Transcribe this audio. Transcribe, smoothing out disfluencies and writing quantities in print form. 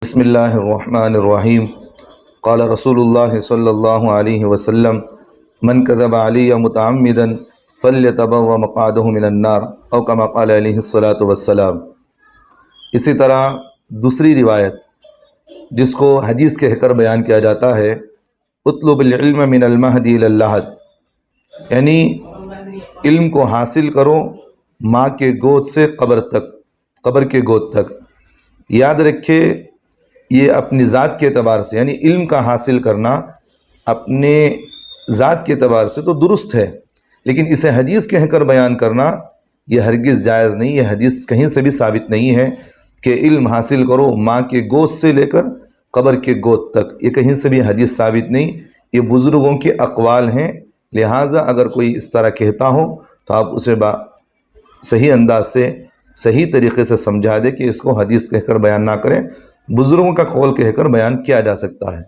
بسم اللہ الرحمن الرحیم قال رسول اللہ صلی اللہ علیہ وسلم من کذب علی متعمدا فلیتبوأ مقعدہ من النار او کما قال علیہ الصلاۃ والسلام۔ اسی طرح دوسری روایت جس کو حدیث کہہ کر بیان کیا جاتا ہے، اطلب العلم من المہد الی اللحد، یعنی علم کو حاصل کرو ماں کے گود سے قبر تک، قبر کے گود تک۔ یاد رکھے یہ اپنی ذات کے اعتبار سے، یعنی علم کا حاصل کرنا اپنے ذات کے اعتبار سے تو درست ہے، لیکن اسے حدیث کہہ کر بیان کرنا یہ ہرگز جائز نہیں ہے۔ حدیث کہیں سے بھی ثابت نہیں ہے کہ علم حاصل کرو ماں کے گود سے لے کر قبر کے گود تک، یہ کہیں سے بھی حدیث ثابت نہیں، یہ بزرگوں کے اقوال ہیں۔ لہٰذا اگر کوئی اس طرح کہتا ہو تو آپ اسے صحیح انداز سے، صحیح طریقے سے سمجھا دے کہ اس کو حدیث کہہ کر بیان نہ کریں، بزرگوں کا قول کہہ کر بیان کیا جا سکتا ہے۔